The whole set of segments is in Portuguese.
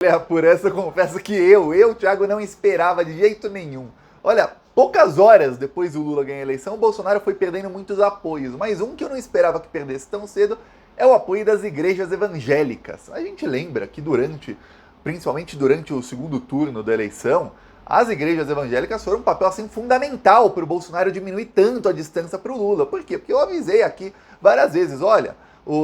Olha, por essa eu confesso que eu, Thiago, não esperava de jeito nenhum. Olha, poucas horas depois do Lula ganhar a eleição, o Bolsonaro foi perdendo muitos apoios, mas um que eu não esperava que perdesse tão cedo é o apoio das igrejas evangélicas. A gente lembra que principalmente durante o segundo turno da eleição, as igrejas evangélicas foram um papel assim fundamental para o Bolsonaro diminuir tanto a distância para o Lula. Por quê? Porque eu avisei aqui várias vezes, olha,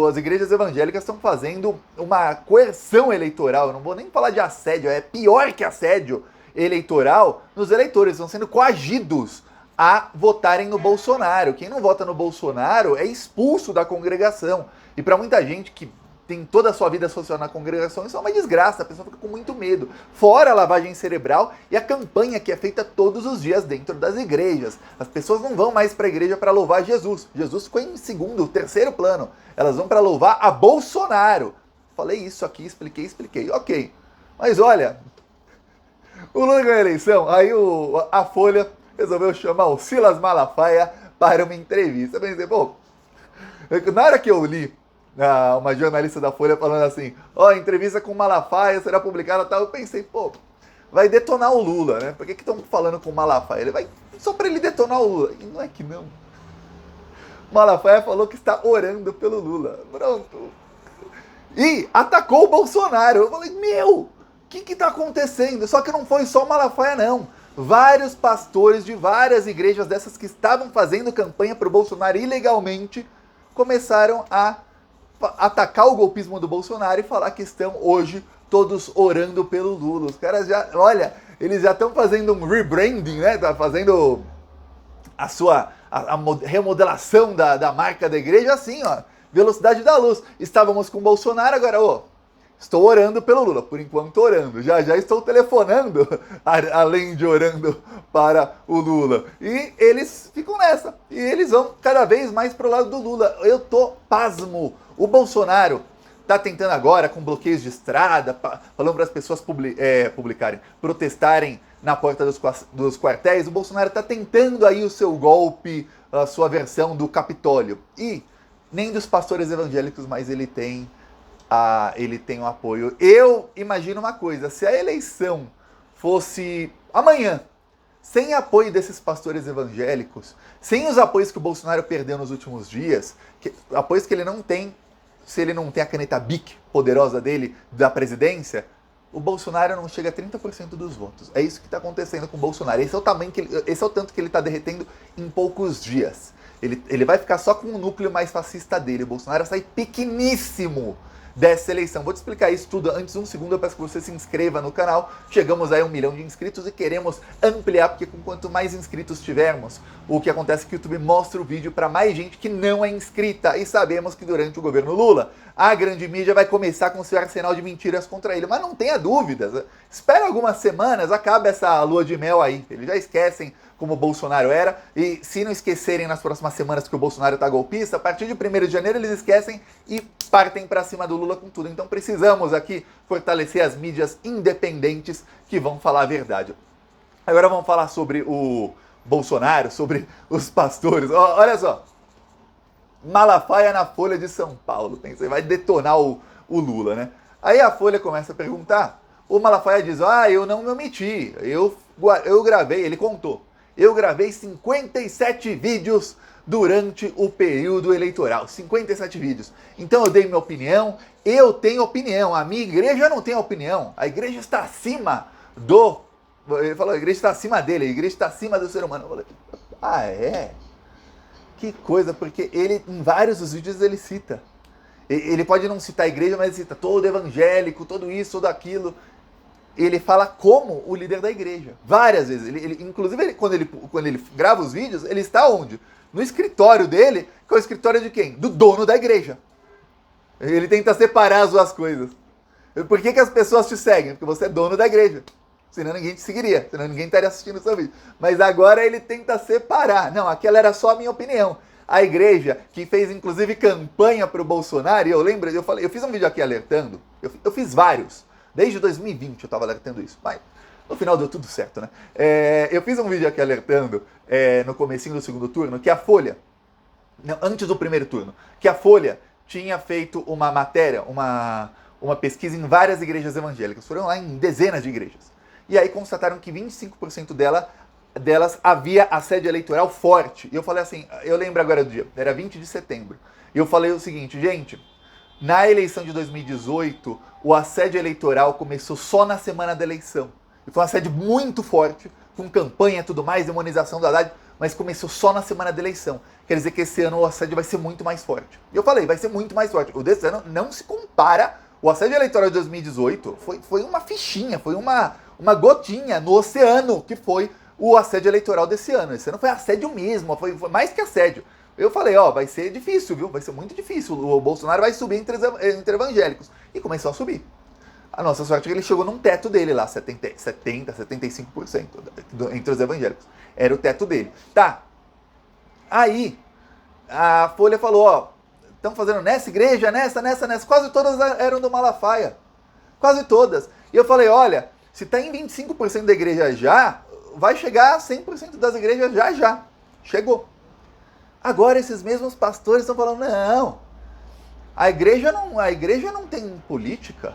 as igrejas evangélicas estão fazendo uma coerção eleitoral, eu não vou nem falar de assédio, é pior que assédio eleitoral, nos eleitores, estão sendo coagidos a votarem no Bolsonaro. Quem não vota no Bolsonaro é expulso da congregação. E para muita gente que tem toda a sua vida social na congregação, isso é uma desgraça, a pessoa fica com muito medo. Fora a lavagem cerebral e a campanha que é feita todos os dias dentro das igrejas. As pessoas não vão mais para a igreja para louvar Jesus. Jesus ficou em segundo, terceiro plano. Elas vão para louvar a Bolsonaro. Falei isso aqui, expliquei. Ok. Mas olha, o Lula ganhou a eleição, aí a Folha resolveu chamar o Silas Malafaia para uma entrevista. Eu pensei, pô, na hora que eu li uma jornalista da Folha falando assim, entrevista com o Malafaia será publicada, tal, eu pensei, pô, vai detonar o Lula, né? Por que estão falando com o Malafaia? Ele vai só para ele detonar o Lula. E não é que não. O Malafaia falou que está orando pelo Lula. Pronto. E atacou o Bolsonaro. Eu falei, meu, o que está acontecendo? Só que não foi só o Malafaia, não. Vários pastores de várias igrejas dessas que estavam fazendo campanha para o Bolsonaro ilegalmente começaram a atacar o golpismo do Bolsonaro e falar que estão hoje todos orando pelo Lula. Os caras já, olha, eles já estão fazendo um rebranding, né? Tá fazendo a remodelação da marca da igreja assim, ó. Velocidade da luz. Estávamos com o Bolsonaro, agora, estou orando pelo Lula. Por enquanto, orando. Já estou telefonando, além de orando para o Lula. E eles ficam nessa. E eles vão cada vez mais pro lado do Lula. Eu tô pasmo. O Bolsonaro tá tentando agora, com bloqueios de estrada, falando para as pessoas protestarem na porta dos quartéis. O Bolsonaro tá tentando aí o seu golpe, a sua versão do Capitólio. E nem dos pastores evangélicos, mas ele tem um apoio. Eu imagino uma coisa, se a eleição fosse amanhã, sem apoio desses pastores evangélicos, sem os apoios que o Bolsonaro perdeu nos últimos dias, apoios que ele não tem, se ele não tem a caneta BIC poderosa dele, da presidência, o Bolsonaro não chega a 30% dos votos. É isso que está acontecendo com o Bolsonaro. Esse é o tanto que ele está derretendo em poucos dias. Ele vai ficar só com o núcleo mais fascista dele. O Bolsonaro sai pequeníssimo dessa eleição. Vou te explicar isso tudo. Antes, um segundo, eu peço que você se inscreva no canal. Chegamos aí a 1 milhão de inscritos e queremos ampliar, porque com quanto mais inscritos tivermos, o que acontece é que o YouTube mostra o vídeo para mais gente que não é inscrita. E sabemos que durante o governo Lula, a grande mídia vai começar com seu arsenal de mentiras contra ele. Mas não tenha dúvidas. Espera algumas semanas, acaba essa lua de mel aí. Eles já esquecem como o Bolsonaro era, e se não esquecerem nas próximas semanas que o Bolsonaro tá golpista, a partir de 1º de janeiro eles esquecem e partem para cima do Lula com tudo. Então precisamos aqui fortalecer as mídias independentes que vão falar a verdade. Agora vamos falar sobre o Bolsonaro, sobre os pastores. Olha só, Malafaia na Folha de São Paulo, pensei, vai detonar o Lula, né? Aí a Folha começa a perguntar, o Malafaia diz, eu não me omiti, eu gravei, ele contou. Eu gravei 57 vídeos durante o período eleitoral. 57 vídeos. Então eu dei minha opinião. Eu tenho opinião. A minha igreja não tem opinião. A igreja está acima do... Ele falou, a igreja está acima dele. A igreja está acima do ser humano. Eu falei, é? Que coisa, porque ele, em vários dos vídeos, ele cita. Ele pode não citar a igreja, mas ele cita todo evangélico, tudo isso, tudo aquilo. Ele fala como o líder da igreja. Várias vezes. Inclusive, quando ele grava os vídeos, ele está onde? No escritório dele, que é o escritório de quem? Do dono da igreja. Ele tenta separar as duas coisas. Por que as pessoas te seguem? Porque você é dono da igreja. Senão ninguém te seguiria. Senão ninguém estaria assistindo o seu vídeo. Mas agora ele tenta separar. Não, aquela era só a minha opinião. A igreja, que fez inclusive campanha para o Bolsonaro, e eu lembro, eu fiz um vídeo aqui alertando. Eu fiz vários. Desde 2020 eu estava alertando isso, mas no final deu tudo certo, né? Eu fiz um vídeo aqui alertando no comecinho do segundo turno que a Folha, não, antes do primeiro turno, que a Folha tinha feito uma matéria, uma pesquisa em várias igrejas evangélicas, foram lá em dezenas de igrejas. E aí constataram que 25% delas havia assédio eleitoral forte. E eu falei assim, eu lembro agora do dia, era 20 de setembro. E eu falei o seguinte, gente, na eleição de 2018, o assédio eleitoral começou só na semana da eleição. E foi um assédio muito forte, com campanha e tudo mais, demonização do Haddad, mas começou só na semana da eleição. Quer dizer que esse ano o assédio vai ser muito mais forte. E eu falei, vai ser muito mais forte. O desse ano não se compara. O assédio eleitoral de 2018 foi uma fichinha, foi uma gotinha no oceano que foi o assédio eleitoral desse ano. Esse ano foi assédio mesmo, foi mais que assédio. Eu falei, ó, vai ser difícil, viu? Vai ser muito difícil. O Bolsonaro vai subir entre evangélicos. E começou a subir. A nossa sorte é que ele chegou num teto dele lá, 75% entre os evangélicos. Era o teto dele. Tá. Aí, a Folha falou, ó, estão fazendo nessa igreja, nessa. Quase todas eram do Malafaia. Quase todas. E eu falei, olha, se tá em 25% da igreja já, vai chegar a 100% das igrejas já. Chegou. Agora esses mesmos pastores estão falando, não, a igreja não tem política.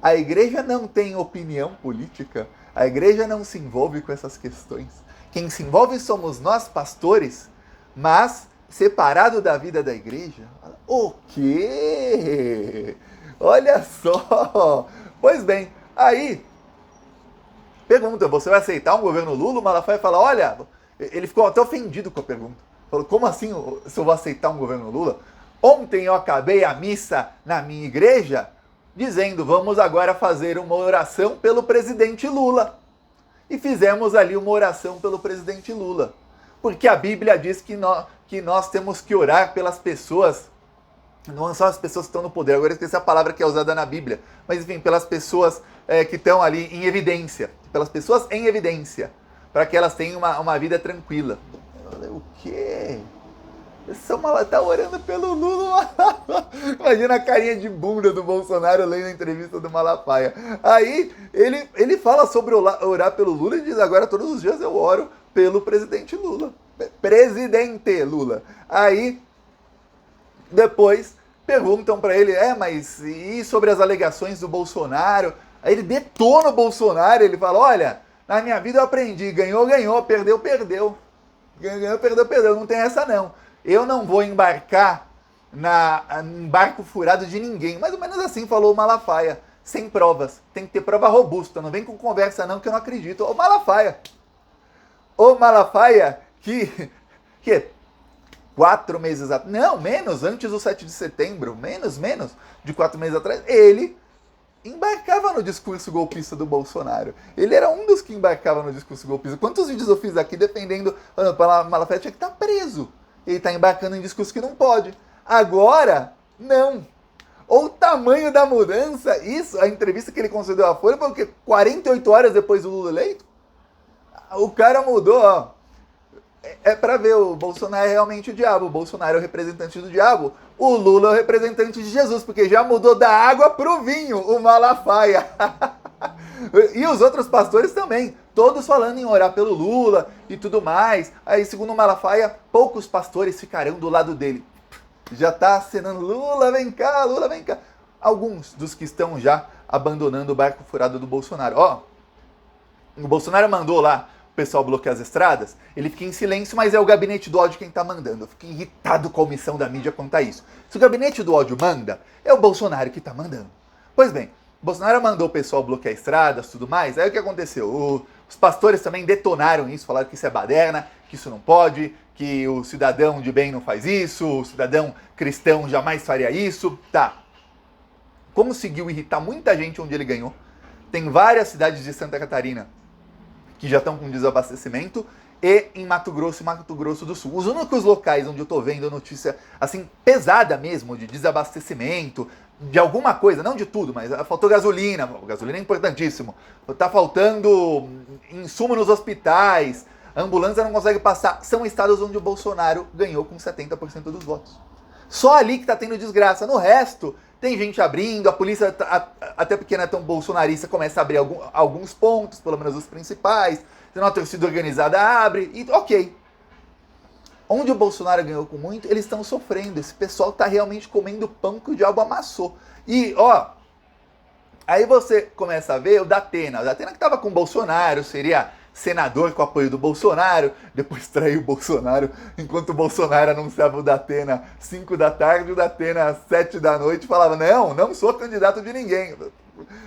A igreja não tem opinião política, a igreja não se envolve com essas questões. Quem se envolve somos nós, pastores, mas separado da vida da igreja. O quê? Olha só! Pois bem, aí, pergunta, você vai aceitar um governo Lula? O Malafaia fala, olha, ele ficou até ofendido com a pergunta. Falou, como assim se eu vou aceitar um governo Lula? Ontem eu acabei a missa na minha igreja dizendo, vamos agora fazer uma oração pelo presidente Lula. E fizemos ali uma oração pelo presidente Lula. Porque a Bíblia diz que nós temos que orar pelas pessoas, não só as pessoas que estão no poder, agora eu esqueci a palavra que é usada na Bíblia, mas enfim, pelas pessoas que estão ali em evidência, pelas pessoas em evidência, para que elas tenham uma vida tranquila. Eu falei, o quê? Essa mala tá orando pelo Lula. Imagina a carinha de bunda do Bolsonaro lendo a entrevista do Malafaia. Aí ele fala sobre orar pelo Lula e diz, agora todos os dias eu oro pelo presidente Lula. Presidente Lula. Aí, depois, perguntam para ele, mas e sobre as alegações do Bolsonaro? Aí ele detona o Bolsonaro, ele fala, olha, na minha vida eu aprendi, ganhou, perdeu. Ganhou, perdeu, não tem essa não. Eu não vou embarcar em barco furado de ninguém. Mais ou menos assim falou o Malafaia. Sem provas. Tem que ter prova robusta. Não vem com conversa não, que eu não acredito. O Malafaia que 4 meses atrás, não, menos, antes do 7 de setembro, menos de 4 meses atrás, ele embarcava no discurso golpista do Bolsonaro. Ele era um dos que embarcava no discurso golpista. Quantos vídeos eu fiz aqui defendendo o Malafaia tinha que estar preso. Ele está embarcando em discurso que não pode. Agora, não. Ou o tamanho da mudança, isso, a entrevista que ele concedeu à Folha foi o quê? 48 horas depois do Lula eleito? O cara mudou, ó. É pra ver, o Bolsonaro é realmente o diabo. O Bolsonaro é o representante do diabo. O Lula é o representante de Jesus, porque já mudou da água pro vinho, o Malafaia. E os outros pastores também, todos falando em orar pelo Lula e tudo mais. Aí, segundo o Malafaia, poucos pastores ficarão do lado dele. Já tá acenando, Lula, vem cá, Lula, vem cá. Alguns dos que estão já abandonando o barco furado do Bolsonaro. Ó, o Bolsonaro mandou lá o pessoal bloquear as estradas, ele fica em silêncio, mas é o gabinete do ódio quem tá mandando. Eu fico irritado com a omissão da mídia quanto a isso. Se o gabinete do ódio manda, é o Bolsonaro que tá mandando. Pois bem, o Bolsonaro mandou o pessoal bloquear estradas, tudo mais. Aí o que aconteceu? Os pastores também detonaram isso, falaram que isso é baderna, que isso não pode, que o cidadão de bem não faz isso, o cidadão cristão jamais faria isso. Tá. Conseguiu irritar muita gente onde ele ganhou. Tem várias cidades de Santa Catarina que já estão com desabastecimento, e em Mato Grosso e Mato Grosso do Sul. Os únicos locais onde eu tô vendo notícia, assim, pesada mesmo, de desabastecimento, de alguma coisa, não de tudo, mas faltou gasolina é importantíssimo, tá faltando insumo nos hospitais, a ambulância não consegue passar, são estados onde o Bolsonaro ganhou com 70% dos votos. Só ali que tá tendo desgraça, no resto tem gente abrindo, a polícia, até porque não é tão bolsonarista, começa a abrir alguns pontos, pelo menos os principais, senão a torcida organizada abre, e ok. Onde o Bolsonaro ganhou com muito, eles estão sofrendo. Esse pessoal está realmente comendo pão que o diabo amassou. E, ó, aí você começa a ver o Datena. O Datena que estava com o Bolsonaro, seria senador com o apoio do Bolsonaro, depois traiu o Bolsonaro, enquanto o Bolsonaro anunciava o Datena 5 da tarde, o Datena 7 da noite falava, não sou candidato de ninguém.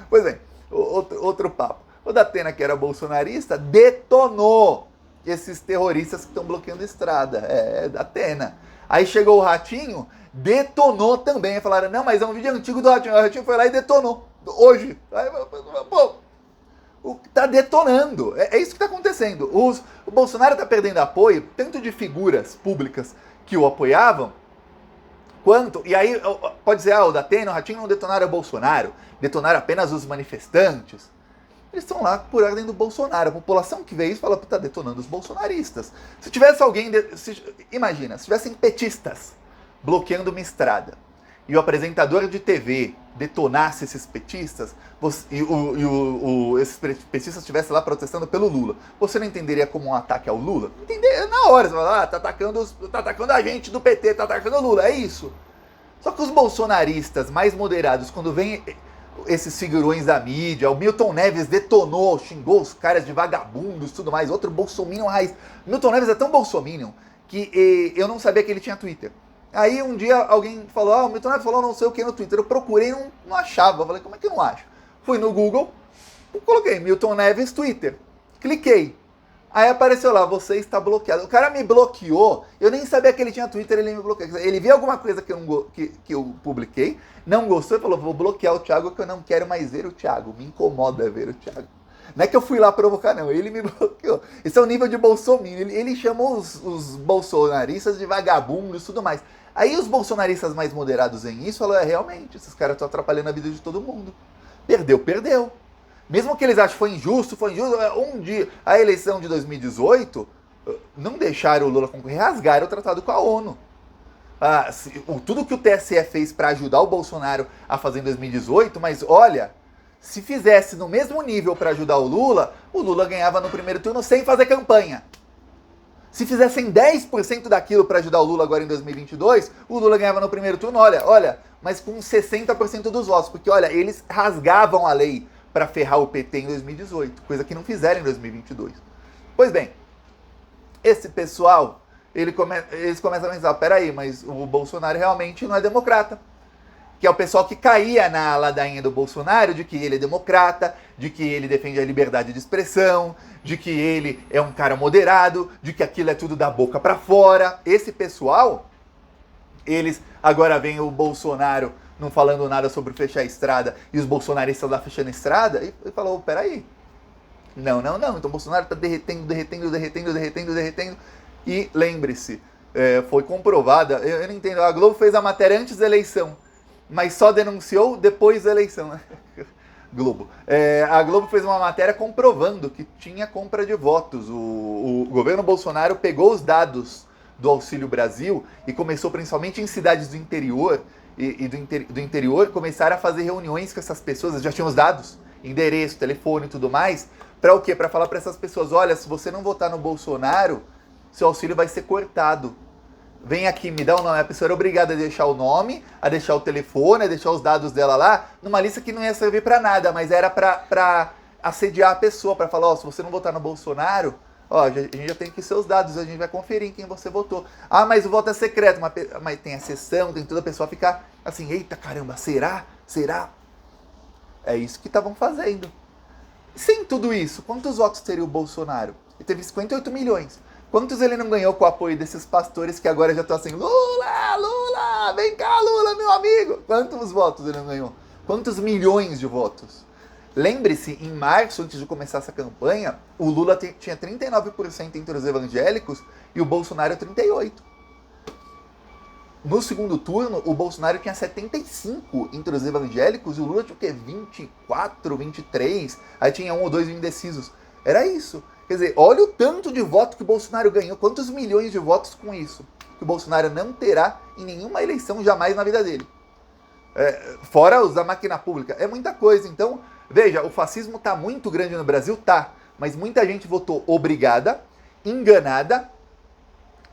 Pois bem, outro papo. O Datena, que era bolsonarista, detonou esses terroristas que estão bloqueando a estrada. Datena. Aí chegou o Ratinho, detonou também. Falaram, não, mas é um vídeo antigo do Ratinho. O Ratinho foi lá e detonou. Hoje. Aí, pô, tá detonando. É isso que está acontecendo. O Bolsonaro está perdendo apoio, tanto de figuras públicas que o apoiavam, quanto... E aí, pode dizer, o Datena, o Ratinho não detonaram o Bolsonaro, detonaram apenas os manifestantes. Eles estão lá por ordem do Bolsonaro. A população que vê isso fala que está detonando os bolsonaristas. Se tivesse alguém... Imagina, se tivessem petistas bloqueando uma estrada e o apresentador de TV detonasse esses petistas esses petistas estivessem lá protestando pelo Lula, você não entenderia como um ataque ao Lula? Entenderia na hora. Você fala, tá atacando a gente do PT, tá atacando o Lula, é isso. Só que os bolsonaristas mais moderados, quando vem esses figurões da mídia, o Milton Neves detonou, xingou os caras de vagabundos e tudo mais, outro bolsominion raiz. Milton Neves é tão bolsominion que eu não sabia que ele tinha Twitter. Aí um dia alguém falou, o Milton Neves falou não sei o que no Twitter. Eu procurei e não achava. Eu falei, como é que eu não acho? Fui no Google, coloquei Milton Neves Twitter. Cliquei. Aí apareceu lá, você está bloqueado. O cara me bloqueou, eu nem sabia que ele tinha Twitter, ele me bloqueou. Ele viu alguma coisa que eu publiquei, não gostou e falou, vou bloquear o Thiago que eu não quero mais ver o Thiago. Me incomoda ver o Thiago. Não é que eu fui lá provocar, não. Ele me bloqueou. Esse é o nível de bolsominion. Ele chamou os bolsonaristas de vagabundos e tudo mais. Aí os bolsonaristas mais moderados em isso falaram, realmente, esses caras estão atrapalhando a vida de todo mundo. Perdeu. Mesmo que eles achem que foi injusto, um dia, a eleição de 2018, não deixaram o Lula concorrer, rasgaram o tratado com a ONU. Tudo que o TSE fez para ajudar o Bolsonaro a fazer em 2018, mas olha, se fizesse no mesmo nível para ajudar o Lula ganhava no primeiro turno sem fazer campanha. Se fizessem 10% daquilo para ajudar o Lula agora em 2022, o Lula ganhava no primeiro turno, olha, mas com 60% dos votos, porque olha, eles rasgavam a lei para ferrar o PT em 2018, coisa que não fizeram em 2022. Pois bem, esse pessoal, eles começam a pensar, peraí, mas o Bolsonaro realmente não é democrata. Que é o pessoal que caía na ladainha do Bolsonaro, de que ele é democrata, de que ele defende a liberdade de expressão, de que ele é um cara moderado, de que aquilo é tudo da boca para fora. Esse pessoal, eles agora veem o Bolsonaro não falando nada sobre fechar a estrada e os bolsonaristas lá fechando a estrada e falou, peraí, não, então o Bolsonaro está derretendo. E lembre-se, foi comprovada, eu não entendo, a Globo fez a matéria antes da eleição, mas só denunciou depois da eleição, né? Globo. A Globo fez uma matéria comprovando que tinha compra de votos. O governo Bolsonaro pegou os dados do Auxílio Brasil e começou principalmente em cidades do interior do interior, começaram a fazer reuniões com essas pessoas, já tinham os dados, endereço, telefone e tudo mais, para o quê? Para falar para essas pessoas, olha, se você não votar no Bolsonaro, seu auxílio vai ser cortado. Vem aqui, me dá o nome. A pessoa era obrigada a deixar o nome, a deixar o telefone, a deixar os dados dela lá, numa lista que não ia servir para nada, mas era para assediar a pessoa, para falar, se você não votar no Bolsonaro, a gente já tem aqui seus dados, a gente vai conferir em quem você votou. Mas o voto é secreto, mas tem a sessão, tem toda a pessoa ficar assim, eita caramba, será? É isso que estavam fazendo. Sem tudo isso, quantos votos teria o Bolsonaro? Ele teve 58 milhões. Quantos ele não ganhou com o apoio desses pastores que agora já estão assim, Lula, vem cá Lula, meu amigo. Quantos votos ele não ganhou? Quantos milhões de votos? Lembre-se, em março, antes de começar essa campanha, o Lula tinha 39% entre os evangélicos e o Bolsonaro 38%. No segundo turno, o Bolsonaro tinha 75% entre os evangélicos e o Lula tinha o quê? 24%, 23%. Aí tinha 1 ou 2 indecisos. Era isso. Quer dizer, olha o tanto de voto que o Bolsonaro ganhou, quantos milhões de votos com isso, que o Bolsonaro não terá em nenhuma eleição jamais na vida dele. Fora os da máquina pública. É muita coisa. Então, veja, o fascismo está muito grande no Brasil? Tá. Mas muita gente votou obrigada, enganada,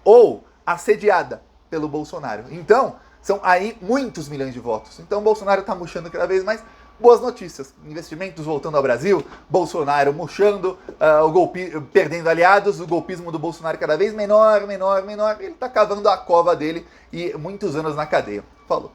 ou assediada pelo Bolsonaro. Então, são aí muitos milhões de votos. Então, o Bolsonaro está murchando cada vez mais. Boas notícias, investimentos voltando ao Brasil, Bolsonaro murchando, perdendo aliados, o golpismo do Bolsonaro cada vez menor, ele está cavando a cova dele e muitos anos na cadeia. Falou.